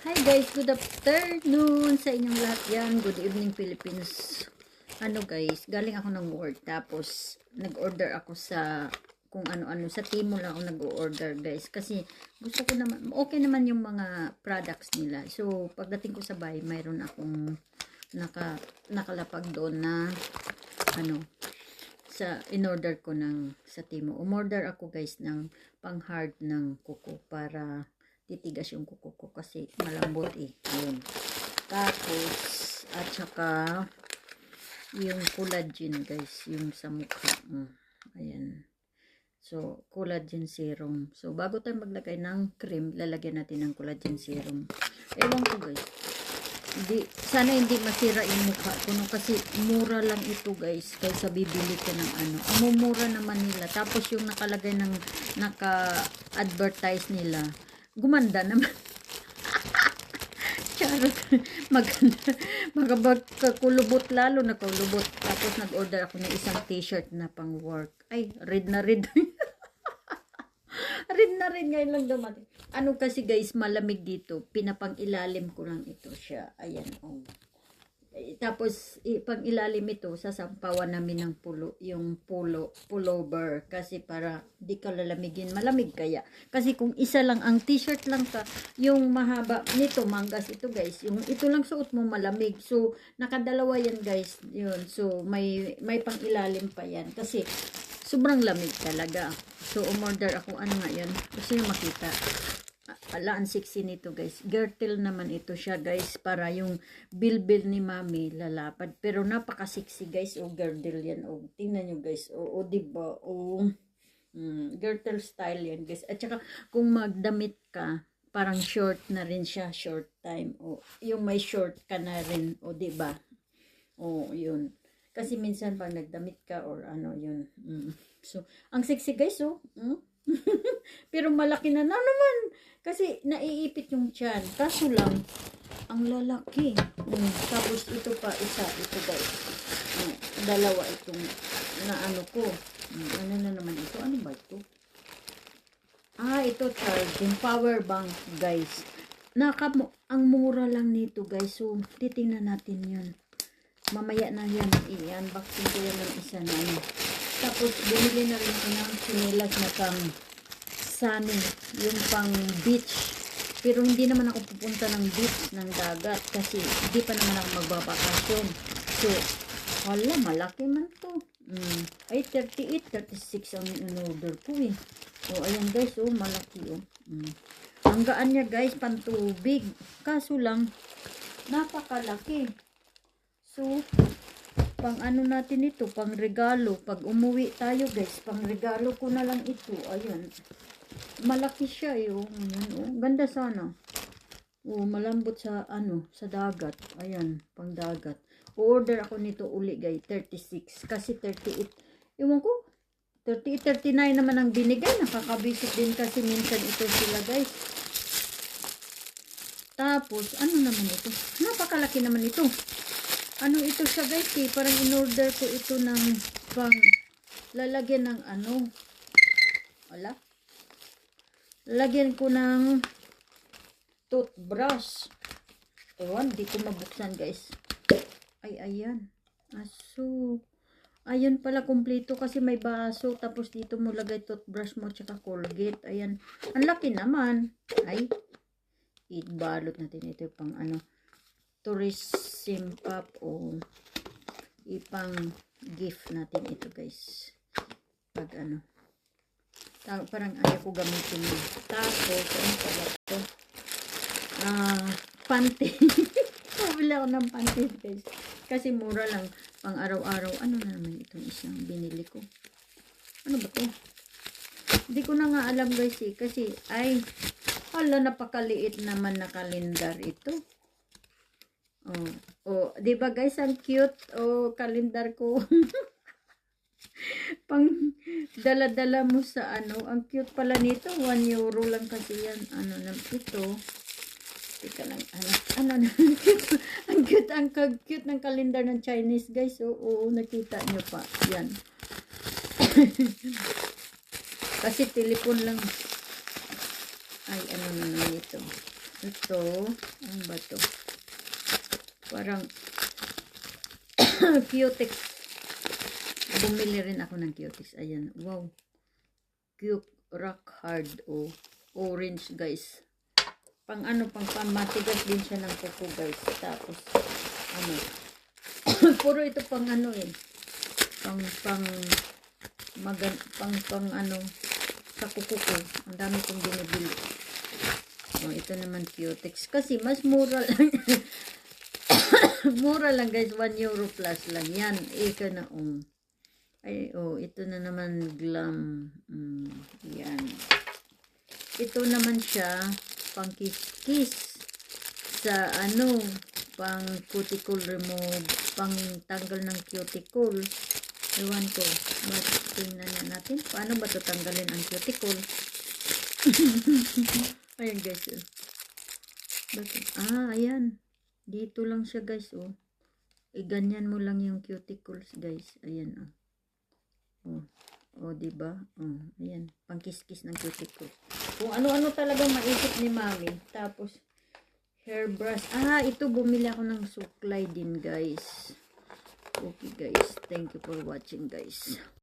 Hi guys, good afternoon sa inyong lahat yan. Good evening Philippines. Ano guys, galing ako ng work tapos nag-order ako sa kung ano-ano. Sa Temu lang ako nag-order guys. Kasi gusto ko naman, okay naman yung mga products nila. So pagdating ko sa bahay, mayroon akong nakalapag doon na ano, sa in-order ko sa Temu. Umorder ako guys ng pang hard ng kuko para titigas yung kuko ko kasi malambot eh. Yun. Tapos, at saka yung collagen guys, yung sa mukha. Ayan. So, collagen serum. So, bago tayo maglagay ng cream, lalagyan natin ng collagen serum. Ewan ko guys. Sana hindi masira yung mukha ko no, kasi mura lang ito guys kaysa bibili ko ng ano. Mumura naman nila. Tapos yung nakalagay ng naka-advertise nila, gumanda naman. Charot. Maganda. Magkakulubot lalo nakulubot. Tapos nag-order ako ng isang t-shirt na pang work. Ay, red na red. Red na red ngayon lang dumating. Ano kasi guys, malamig dito. Pinapang ilalim ko lang ito siya. Ayan, oh. Tapos, pang ilalim ito, sasampawan namin ng yung pullover. Kasi para di ka lalamigin. Malamig kaya. Kasi kung isa lang, ang t-shirt lang ka, yung mahaba nito, manggas ito guys. Yung ito lang suot mo malamig. So, nakadalawa yan guys. Yun. So, may pang ilalim pa yan. Kasi, sobrang lamig talaga. So, umorder ako. Ano nga yan? Gusto nyo makita. Ala, ang sexy nito guys. Girdle naman ito siya guys. Para yung bilbil ni mami lalapad. Pero napaka-sexy guys. O, girdle yan. O, tingnan nyo guys. O diba? O, girdle style yan guys. At saka, kung magdamit ka, parang short na rin siya. Short time. O, yung may short ka na rin. O, diba? O, yun. Kasi minsan pag nagdamit ka or ano yun. So, ang sexy guys, oh. Pero malaki na naman. Kasi naiipit yung tiyan. Kaso lang, ang lalaki. Tapos ito pa, ito guys. Dalawa itong na ano ko. Ano na naman ito? Ano ba ito? Ito charging. Power bank guys. Ang mura lang nito guys. So, titingnan natin yun. Mamaya na yan, i-unboxing ko yan ng isa na ano. Tapos, bumili na rin ko ng sinilas na pang sunny, yung pang beach. Pero hindi naman ako pupunta ng beach, ng dagat, kasi hindi pa naman ako magbabakasyon. So, wala, malaki man to. Ay, 38, 36 ang in-order ko eh. O, ayan guys, malaki oh. Ang gaan niya guys, pantubig. Kaso lang, napakalaki. So, pang ano natin ito, pang regalo. Pag umuwi tayo guys, pang regalo ko na lang ito. Ayan. Malaki siya yung ganda sana. Malambot sa sa dagat. Ayan, pang dagat. Order ako nito uli guys, 36. Kasi 38. Ewan ko, 38, 39 naman ang binigay. Nakakabisit din kasi minsan ito sila guys. Tapos, ano naman ito? Napakalaki naman ito. Ano ito siya guys eh, parang in-order ko ito ng pang lalagyan ng wala, lalagyan ko ng toothbrush. Ewan, di ko mabuksan guys. Ay, ayan. Aso. Ayan pala, kumpleto kasi may baso. Tapos dito mo lagay toothbrush mo tsaka Colgate. Ayan. Ang laki naman. Ay. Ibalot natin ito pang tourism pop o ipang gift natin ito guys. Pag parang ayaw ko gamitin yun. Tapos, ano pala ito? Panty. Pabili ako ng panty guys. Kasi mura lang pang araw-araw. Ano na naman itong isang binili ko? Ano ba ito? Hindi ko na nga alam guys eh. Kasi, napakaliit naman na kalendar ito. Di ba guys, ang cute kalendar ko. Pang dala-dala mo sa ang cute pala nito. 1 euro lang kasi yan. Ito. Teka lang, cute. Ang cute ng kalendar ng Chinese guys. Nakita nyo pa. Yan. Kasi telepon lang. Ay, ano na naman ito. Ito, ano ba to? Parang cutex. Bumili rin ako ng cutex. Ayan, wow. Cute rock hard. Oh, orange guys. Pang ano, pang pamatigas din siya ng kuko guys. Tapos, ano, puro ito pang ano eh. Pang ano, sa kuko ko. Ang dami kong binibili. Oh, ito naman cutex. Kasi mas mura lang. Mura lang guys. 1 euro plus lang. Yan. Ika na Ay, ito na naman glam. Yan. Ito naman siya. Pang kiss-kiss. Sa ano. Pang cuticle remove. Pang tanggal ng cuticle. Ewan ko. Tingnan na natin. Paano ba ito tanggalin ang cuticle? Ayan guys. Ayan. Dito lang siya guys. Ganyan mo lang yung cuticles guys. Ayan diba? Ayan. Pangkiskis ng cuticles. Kung ano-ano talagang maisip ni mami. Tapos, hairbrush. Ito bumili ako ng suklay din guys. Okay guys. Thank you for watching guys.